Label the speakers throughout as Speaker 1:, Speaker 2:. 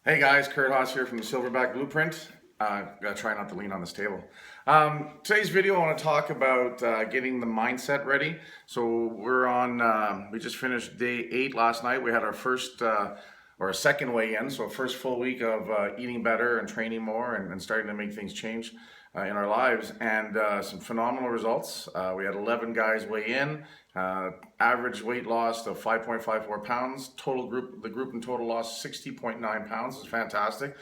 Speaker 1: Hey guys, Kurt Haas here from the Silverback Blueprint. Gotta try not to lean on this table. Today's video, I want to talk about getting the mindset ready. So we just finished day 8 last night. We had our first or a second weigh-in, so first full week of eating better and training more and starting to make things change in our lives, and some phenomenal results. We had 11 guys weigh in, average weight loss of 5.54 pounds. The group in total lost 60.9 pounds. It's fantastic.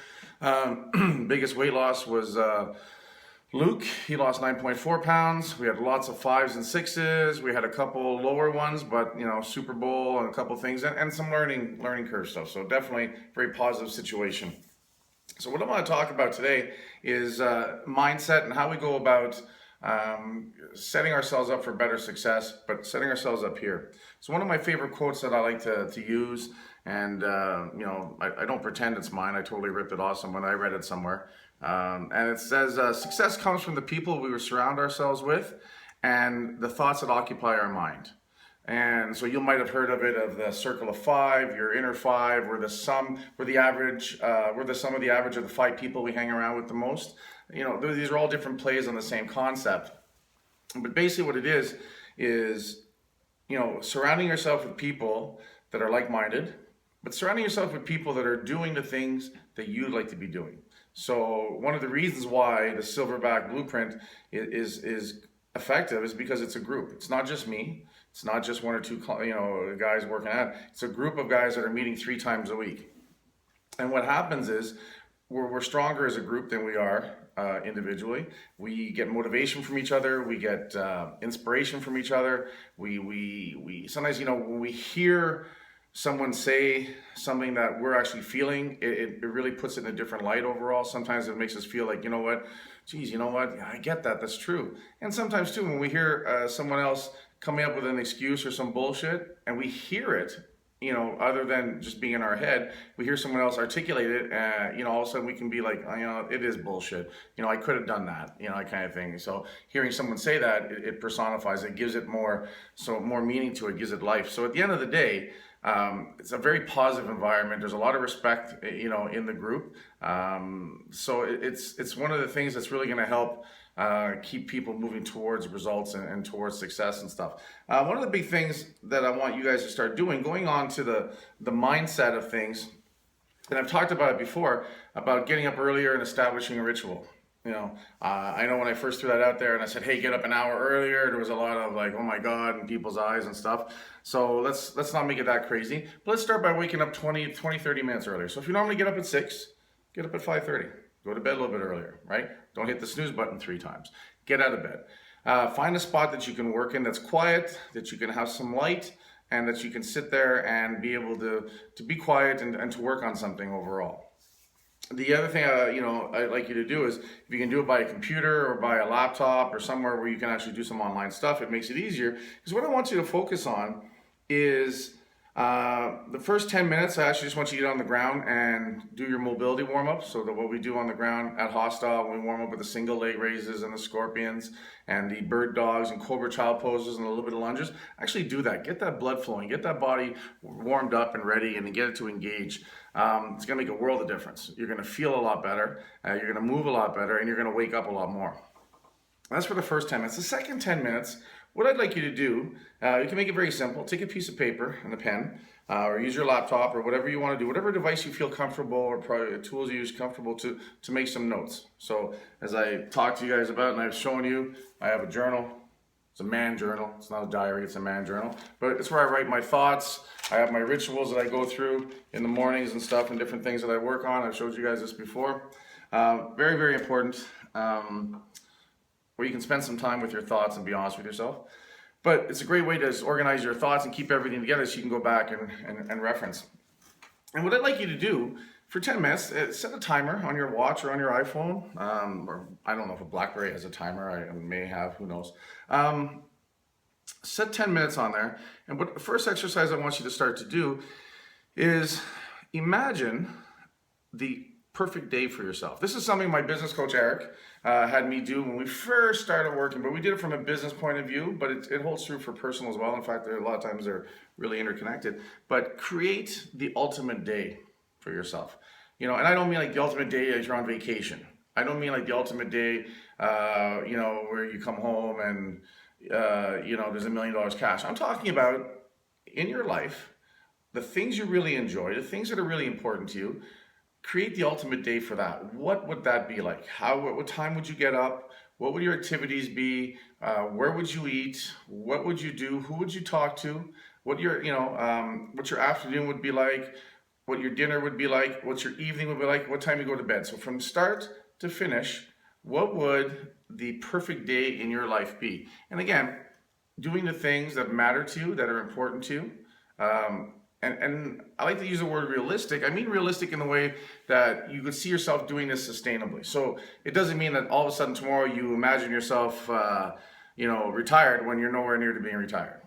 Speaker 1: Biggest weight loss was Luke. He lost 9.4 pounds. We had lots of 5s and 6s. We had a couple lower ones, but Super Bowl and a couple things, and some learning curve stuff. So definitely very positive situation. So what I want to talk about today is mindset and how we go about setting ourselves up for better success, but setting ourselves up here. So one of my favorite quotes that I like to use, and I don't pretend it's mine. I totally ripped it off when I read it somewhere. And it says, success comes from the people we surround ourselves with and the thoughts that occupy our mind. And so you might have heard of it, of the circle of 5, your inner 5, we're the sum of the average of the 5 people we hang around with the most. These are all different plays on the same concept. But basically what it is surrounding yourself with people that are like-minded, but surrounding yourself with people that are doing the things that you'd like to be doing. So one of the reasons why the Silverback Blueprint is effective is because it's a group. It's not just me. It's not just 1 or 2 guys working out. It's a group of guys that are meeting 3 times a week. And what happens is we're stronger as a group than we are individually. We get motivation from each other. We get inspiration from each other. We sometimes, when we hear someone say something that we're actually feeling, it really puts it in a different light overall. Sometimes it makes us feel like, geez, yeah, I get that, that's true. And sometimes too, when we hear someone else coming up with an excuse or some bullshit, and we hear it, other than just being in our head, we hear someone else articulate it, all of a sudden we can be like, it is bullshit. I could have done that, that kind of thing. So hearing someone say that, it personifies it, gives it more meaning to it, gives it life. So at the end of the day, it's a very positive environment. There's a lot of respect, in the group. So it's one of the things that's really going to help keep people moving towards results and towards success and stuff. One of the big things that I want you guys to start doing, going on to the mindset of things, and I've talked about it before, about getting up earlier and establishing a ritual. I know when I first threw that out there and I said, hey, get up an hour earlier, there was a lot of like, oh my God, in people's eyes and stuff. So let's not make it that crazy. But let's start by waking up 20, 30 minutes earlier. So if you normally get up at 6, get up at 5:30. Go to bed a little bit earlier, right? Don't hit the snooze button 3 times. Get out of bed. Find a spot that you can work in that's quiet, that you can have some light, and that you can sit there and be able to be quiet and to work on something overall. The other thing I'd like you to do is, if you can do it by a computer or by a laptop or somewhere where you can actually do some online stuff, it makes it easier. Because what I want you to focus on is the first 10 minutes, I actually just want you to get on the ground and do your mobility warm-up. So that what we do on the ground at Hostile, we warm up with the single leg raises and the scorpions and the bird dogs and cobra child poses and a little bit of lunges. Actually do that. Get that blood flowing. Get that body warmed up and ready, and get it to engage. It's going to make a world of difference. You're going to feel a lot better. You're going to move a lot better, and you're going to wake up a lot more. That's for the first 10 minutes. The second 10 minutes, what I'd like you to do, you can make it very simple. Take a piece of paper and a pen, or use your laptop or whatever you want to do, whatever device you feel comfortable or tools you use comfortable to make some notes. So as I talked to you guys about and I've shown you, I have a journal. It's a man journal. It's not a diary, it's a man journal. But it's where I write my thoughts. I have my rituals that I go through in the mornings and stuff, and different things that I work on. I've showed you guys this before. Very, very important. Where you can spend some time with your thoughts and be honest with yourself. But it's a great way to organize your thoughts and keep everything together so you can go back and reference. And what I'd like you to do for 10 minutes, set a timer on your watch or on your iPhone, or I don't know if a BlackBerry has a timer, I may have, who knows. Set 10 minutes on there, and what the first exercise I want you to start to do is imagine the perfect day for yourself. This is something my business coach Eric had me do when we first started working, but we did it from a business point of view, but it holds true for personal as well. In fact, a lot of times they're really interconnected. But create the ultimate day for yourself. You know, and I don't mean like the ultimate day as you're on vacation. I don't mean like the ultimate day, you know, where you come home and, you know, there's $1 million cash. I'm talking about in your life, the things you really enjoy, the things that are really important to you. Create the ultimate day for that. What would that be like? What time would you get up? What would your activities be? Where would you eat? What would you do? Who would you talk to? What your afternoon would be like? What your dinner would be like? What your evening would be like? What time you go to bed? So from start to finish, what would the perfect day in your life be? And again, doing the things that matter to you, that are important to you. And I like to use the word realistic. I mean realistic in the way that you could see yourself doing this sustainably. So it doesn't mean that all of a sudden tomorrow you imagine yourself, retired when you're nowhere near to being retired.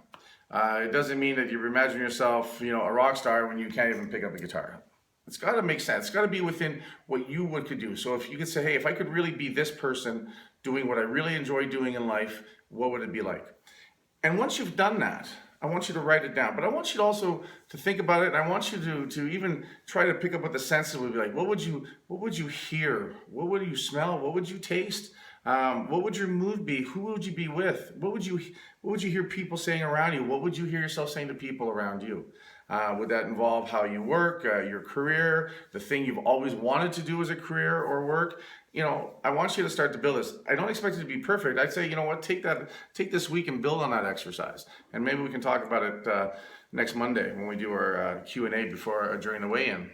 Speaker 1: It doesn't mean that you imagine yourself, a rock star when you can't even pick up a guitar. It's got to make sense. It's got to be within what you could do. So if you could say, hey, if I could really be this person doing what I really enjoy doing in life, what would it be like? And once you've done that, I want you to write it down, but I want you to also to think about it, and I want you to even try to pick up what the senses would be like. What would you hear? What would you smell? What would you taste? What would your mood be? Who would you be with? What would you hear people saying around you? What would you hear yourself saying to people around you? Would that involve how you work, your career, the thing you've always wanted to do as a career or work? I want you to start to build this. I don't expect it to be perfect. I'd say, take this week and build on that exercise. And maybe we can talk about it next Monday when we do our Q&A during the weigh-in.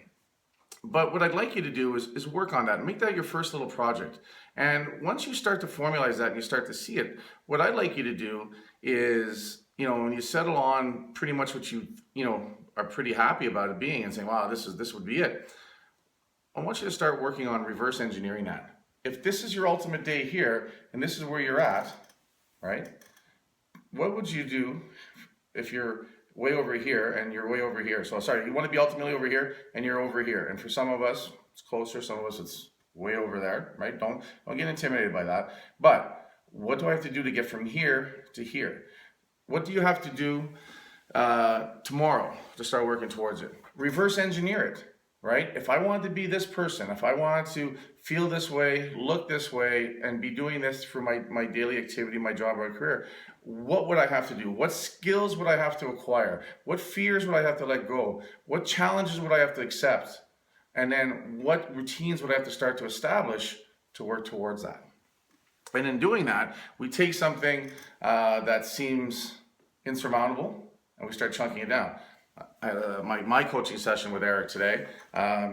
Speaker 1: But what I'd like you to do is work on that and make that your first little project. And once you start to formalize that and you start to see it, what I'd like you to do is, when you settle on pretty much what you are pretty happy about it being and saying, wow, this would be it. I want you to start working on reverse engineering that. If this is your ultimate day here, and this is where you're at, right? What would you do if you're way over here and you're way over here? So sorry, you want to be ultimately over here and you're over here. And for some of us, it's closer. Some of us, it's way over there, right? Don't get intimidated by that. But what do I have to do to get from here to here? What do you have to do tomorrow to start working towards it? Reverse engineer it. Right? If I wanted to be this person, if I wanted to feel this way, look this way, and be doing this for my daily activity, my job or career, what would I have to do? What skills would I have to acquire? What fears would I have to let go? What challenges would I have to accept? And then what routines would I have to start to establish to work towards that? And in doing that, we take something that seems insurmountable and we start chunking it down. I had my coaching session with Eric today,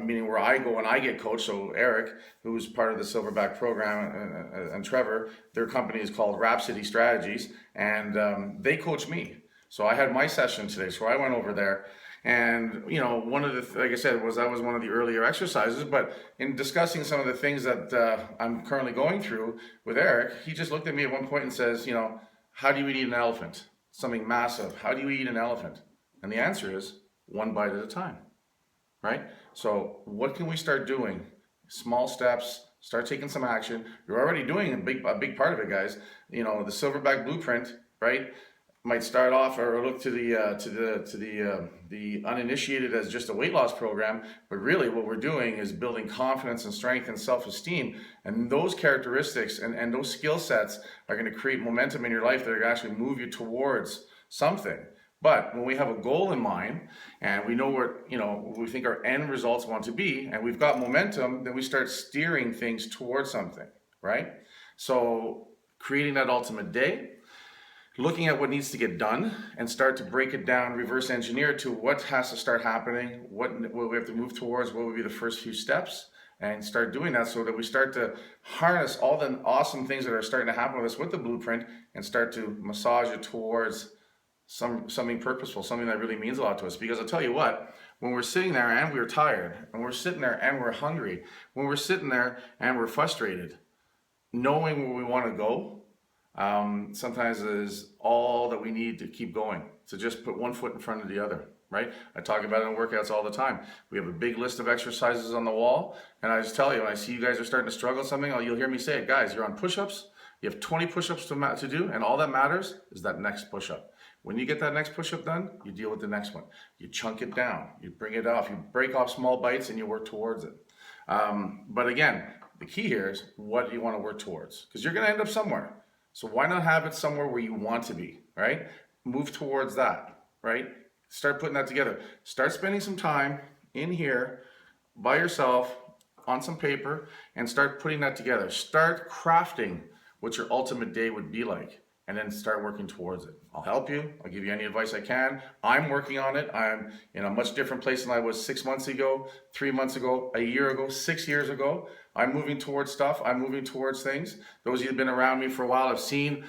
Speaker 1: meaning where I go and I get coached. So Eric, who's part of the Silverback program, and Trevor, their company is called Rhapsody Strategies, and they coach me. So I had my session today, so I went over there, and one of the, like I said, that was one of the earlier exercises. But in discussing some of the things that I'm currently going through with Eric, he just looked at me at one point and says, how do you eat an elephant? Something massive. How do you eat an elephant? And the answer is one bite at a time, right? So what can we start doing? Small steps, start taking some action. You're already doing a big part of it, guys. The Silverback Blueprint, right? Might start off or look to the uninitiated as just a weight loss program, but really what we're doing is building confidence and strength and self-esteem. And those characteristics and those skill sets are going to create momentum in your life that are going to actually move you towards something. But when we have a goal in mind and we know what we think our end results want to be, and we've got momentum, then we start steering things towards something, right? So creating that ultimate day, looking at what needs to get done and start to break it down, reverse engineer to what has to start happening, what we have to move towards, what would be the first few steps, and start doing that so that we start to harness all the awesome things that are starting to happen with us with the blueprint and start to massage it towards something purposeful, something that really means a lot to us. Because I'll tell you what, when we're sitting there and we're tired, and we're sitting there and we're hungry, when we're sitting there and we're frustrated, knowing where we want to go, sometimes is all that we need to keep going, to just put one foot in front of the other, right? I talk about it in workouts all the time. We have a big list of exercises on the wall, and I just tell you, when I see you guys are starting to struggle with something, you'll hear me say it, guys, you're on push-ups, you have 20 push-ups to do, and all that matters is that next push-up. When you get that next push-up done, you deal with the next one. You chunk it down, you bring it off, you break off small bites and you work towards it. But again, the key here is what do you want to work towards? Because you're going to end up somewhere. So why not have it somewhere where you want to be, right? Move towards that, right? Start putting that together. Start spending some time in here by yourself on some paper and start putting that together. Start crafting what your ultimate day would be like, and then start working towards it. I'll help you. I'll give you any advice I can. I'm working on it. I'm in a much different place than I was 6 months ago, 3 months ago, a year ago, 6 years ago. I'm moving towards stuff. I'm moving towards things. Those of you who've been around me for a while have seen,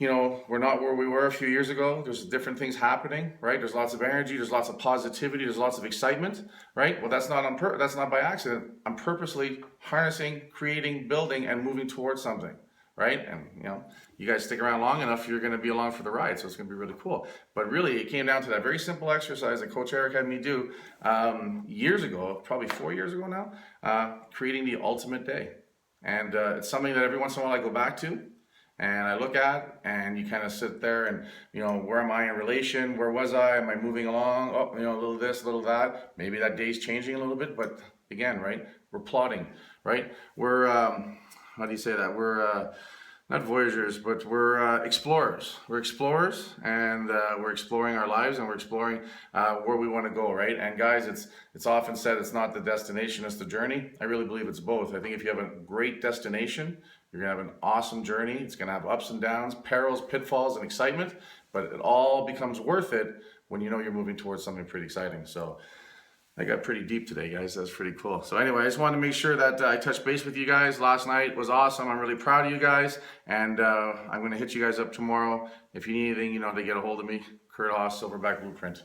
Speaker 1: we're not where we were a few years ago. There's different things happening, right? There's lots of energy, there's lots of positivity, there's lots of excitement, right? Well, that's not by accident. I'm purposely harnessing, creating, building, and moving towards something, right? And you guys stick around long enough, you're going to be along for the ride, so it's going to be really cool. But really, it came down to that very simple exercise that Coach Eric had me do years ago, probably 4 years ago now, creating the ultimate day. And it's something that every once in a while I go back to. And I look at, and you kind of sit there and, where am I in relation? Where was I? Am I moving along? Oh, a little this, a little that. Maybe that day's changing a little bit, but again, right? We're plotting, right? We're, how do you say that? We're not voyagers, but we're explorers. We're explorers, and we're exploring our lives, and we're exploring where we want to go, right? And guys, it's often said it's not the destination, it's the journey. I really believe it's both. I think if you have a great destination, you're going to have an awesome journey. It's going to have ups and downs, perils, pitfalls, and excitement, but it all becomes worth it when you're moving towards something pretty exciting. So I got pretty deep today, guys. That's pretty cool. So anyway, I just wanted to make sure that I touched base with you guys. Last night was awesome. I'm really proud of you guys, and I'm going to hit you guys up tomorrow. If you need anything, to get a hold of me, Kurt Haas, Silverback Blueprint.